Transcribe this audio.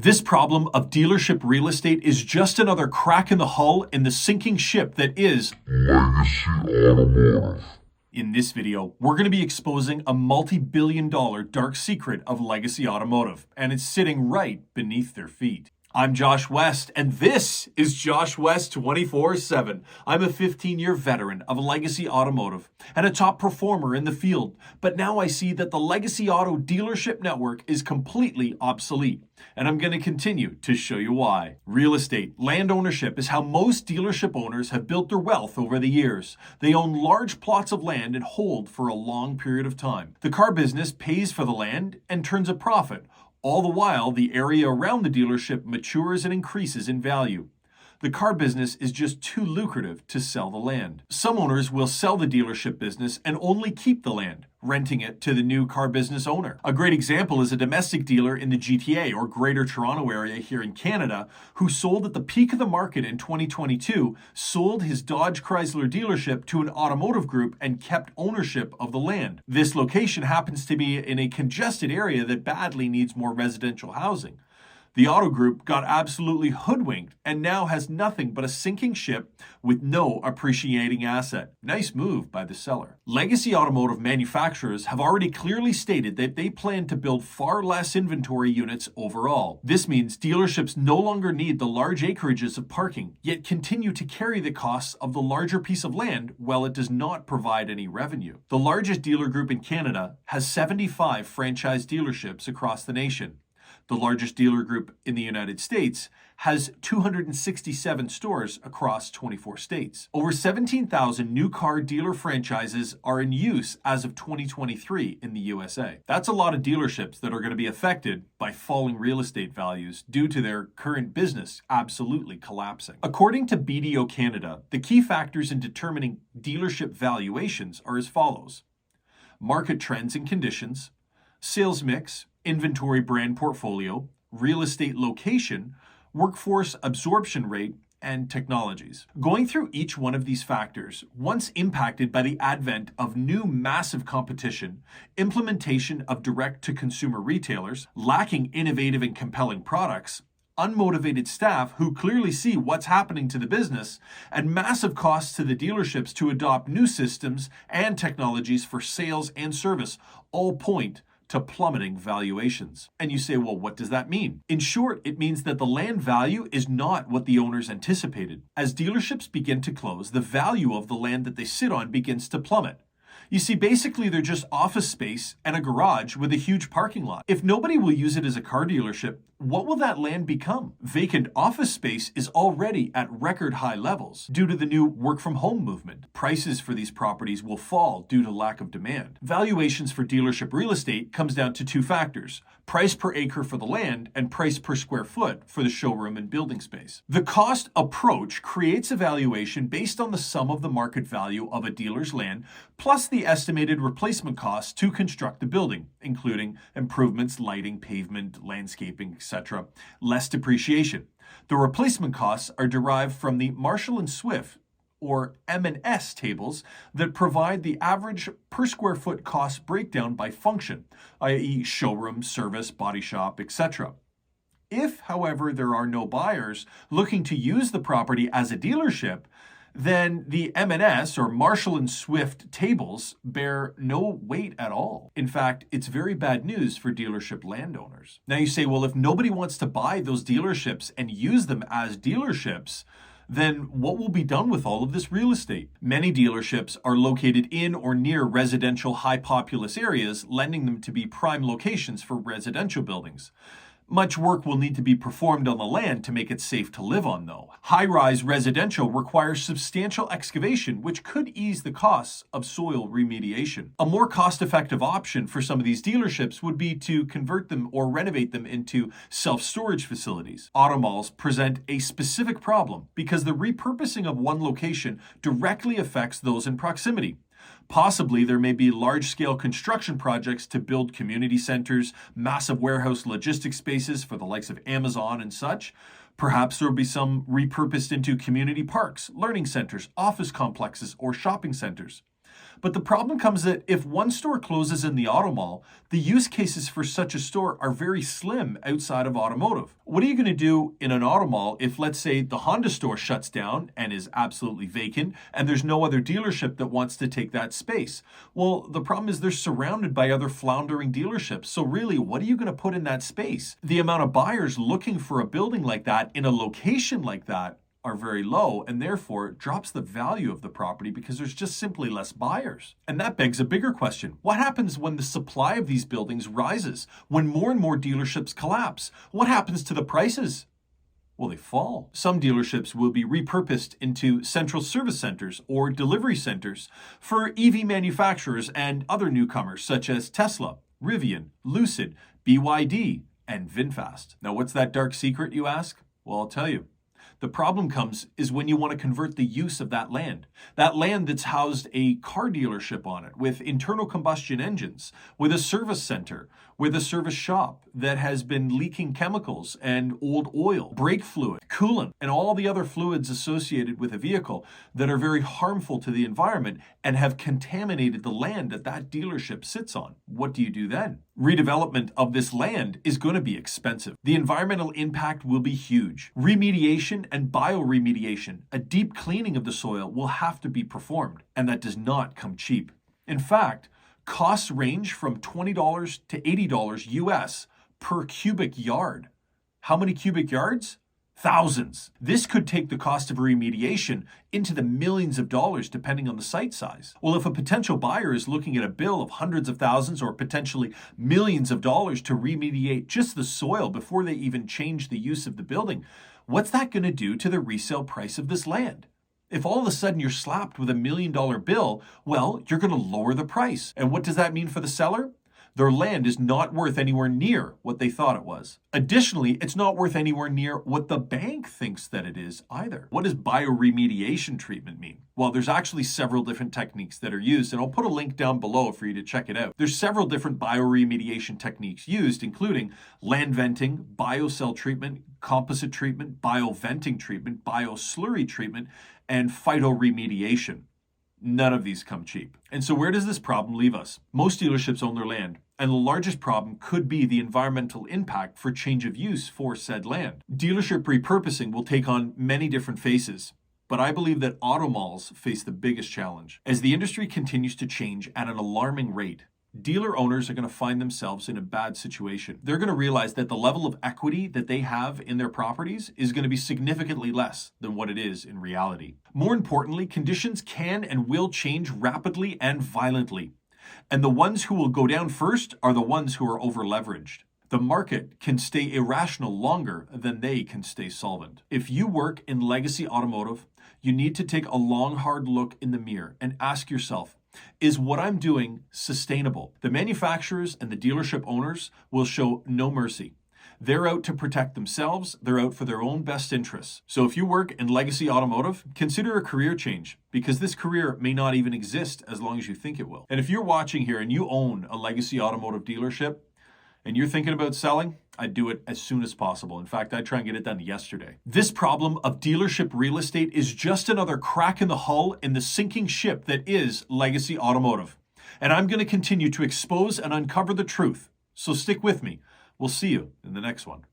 This problem of dealership real estate is just another crack in the hull in the sinking ship that is Legacy Automotive. In this video, we're going to be exposing a multi-billion-dollar dark secret of Legacy Automotive, and it's sitting right beneath their feet. I'm Josh West, and this is Josh West 24/7. I'm a 15-year veteran of Legacy Automotive and a top performer in the field, but now I see that the Legacy Auto dealership network is completely obsolete, and I'm going to continue to show you why. Real estate, land ownership is how most dealership owners have built their wealth over the years. They own large plots of land and hold for a long period of time. The car business pays for the land and turns a profit. All the while, the area around the dealership matures and increases in value. The car business is just too lucrative to sell the land. Some owners will sell the dealership business and only keep the land, renting it to the new car business owner. A great example is a domestic dealer in the GTA or Greater Toronto area here in Canada who sold at the peak of the market in 2022, sold his Dodge Chrysler dealership to an automotive group and kept ownership of the land. This location happens to be in a congested area that badly needs more residential housing. The auto group got absolutely hoodwinked and now has nothing but a sinking ship with no appreciating asset. Nice move by the seller. Legacy automotive manufacturers have already clearly stated that they plan to build far less inventory units overall. This means dealerships no longer need the large acreages of parking, yet continue to carry the costs of the larger piece of land while it does not provide any revenue. The largest dealer group in Canada has 75 franchise dealerships across the nation. The largest dealer group in the United States has 267 stores across 24 states. Over 17,000 new car dealer franchises are in use as of 2023 in the USA. That's a lot of dealerships that are going to be affected by falling real estate values due to their current business absolutely collapsing. According to BDO Canada, the key factors in determining dealership valuations are as follows: market trends and conditions, sales mix, inventory brand portfolio, real estate location, workforce absorption rate, and technologies. Going through each one of these factors, once impacted by the advent of new massive competition, implementation of direct-to-consumer retailers, lacking innovative and compelling products, unmotivated staff who clearly see what's happening to the business, and massive costs to the dealerships to adopt new systems and technologies for sales and service, all point to plummeting valuations. And you say, well, what does that mean? In short, it means that the land value is not what the owners anticipated. As dealerships begin to close, the value of the land that they sit on begins to plummet. You see, basically, they're just office space and a garage with a huge parking lot. If nobody will use it as a car dealership, what will that land become? Vacant office space is already at record high levels due to the new work from home movement. Prices for these properties will fall due to lack of demand. Valuations for dealership real estate comes down to two factors: price per acre for the land and price per square foot for the showroom and building space. The cost approach creates a valuation based on the sum of the market value of a dealer's land plus the estimated replacement costs to construct the building, including improvements, lighting, pavement, landscaping, etc., less depreciation. The replacement costs are derived from the Marshal and Swift or M&S tables that provide the average per square foot cost breakdown by function, i.e. showroom, service, body shop, etc. If, however, there are no buyers looking to use the property as a dealership, then the M&S or Marshall and Swift tables bear no weight at all. In fact, it's very bad news for dealership landowners. Now you say, well, if nobody wants to buy those dealerships and use them as dealerships, then what will be done with all of this real estate? Many dealerships are located in or near residential high populous areas, lending them to be prime locations for residential buildings. Much work will need to be performed on the land to make it safe to live on, though. High-rise residential requires substantial excavation, which could ease the costs of soil remediation. A more cost-effective option for some of these dealerships would be to convert them or renovate them into self-storage facilities. Auto malls present a specific problem because the repurposing of one location directly affects those in proximity. Possibly there may be large-scale construction projects to build community centers, massive warehouse logistics spaces for the likes of Amazon and such. Perhaps there will be some repurposed into community parks, learning centers, office complexes, or shopping centers. But the problem comes that if one store closes in the auto mall, the use cases for such a store are very slim outside of automotive. What are you going to do in an auto mall if, let's say, the Honda store shuts down and is absolutely vacant and there's no other dealership that wants to take that space? Well, the problem is they're surrounded by other floundering dealerships. So really, what are you going to put in that space? The amount of buyers looking for a building like that in a location like that are very low, and therefore it drops the value of the property because there's just simply less buyers. And that begs a bigger question. What happens when the supply of these buildings rises? When more and more dealerships collapse? What happens to the prices? Well, they fall. Some dealerships will be repurposed into central service centers or delivery centers for EV manufacturers and other newcomers such as Tesla, Rivian, Lucid, BYD, and VinFast. Now, what's that dark secret, you ask? Well, I'll tell you. The problem comes is when you want to convert the use of that land that's housed a car dealership on it with internal combustion engines, with a service center, with a service shop that has been leaking chemicals and old oil, brake fluid, coolant, and all the other fluids associated with a vehicle that are very harmful to the environment and have contaminated the land that that dealership sits on. What do you do then? Redevelopment of this land is going to be expensive. The environmental impact will be huge. Remediation and bioremediation, a deep cleaning of the soil, will have to be performed, and that does not come cheap. In fact, costs range from $20 to $80 US per cubic yard. How many cubic yards? Thousands. This could take the cost of remediation into the millions of dollars depending on the site size. Well, if a potential buyer is looking at a bill of hundreds of thousands or potentially millions of dollars to remediate just the soil before they even change the use of the building, what's that going to do to the resale price of this land? If all of a sudden you're slapped with $1 million bill, well, you're going to lower the price. And what does that mean for the seller? Their land is not worth anywhere near what they thought it was. Additionally, it's not worth anywhere near what the bank thinks that it is either. What does bioremediation treatment mean? Well, there's actually several different techniques that are used, and I'll put a link down below for you to check it out. There's several different bioremediation techniques used, including land venting, biocell treatment, composite treatment, bioventing treatment, bioslurry treatment, and phytoremediation. None of these come cheap. And so where does this problem leave us? Most dealerships own their land, and the largest problem could be the environmental impact for change of use for said land. Dealership repurposing will take on many different faces, but I believe that auto malls face the biggest challenge. As the industry continues to change at an alarming rate, dealer owners are going to find themselves in a bad situation. They're going to realize that the level of equity that they have in their properties is going to be significantly less than what it is in reality. More importantly, conditions can and will change rapidly and violently. And the ones who will go down first are the ones who are over-leveraged. The market can stay irrational longer than they can stay solvent. If you work in Legacy Automotive, you need to take a long, hard look in the mirror and ask yourself, is what I'm doing sustainable? The manufacturers and the dealership owners will show no mercy. They're out to protect themselves. They're out for their own best interests. So if you work in Legacy Automotive, consider a career change, because this career may not even exist as long as you think it will. And if you're watching here and you own a Legacy Automotive dealership and you're thinking about selling, I'd do it as soon as possible. In fact, I'd try and get it done yesterday. This problem of dealership real estate is just another crack in the hull in the sinking ship that is Legacy Automotive. And I'm going to continue to expose and uncover the truth. So stick with me. We'll see you in the next one.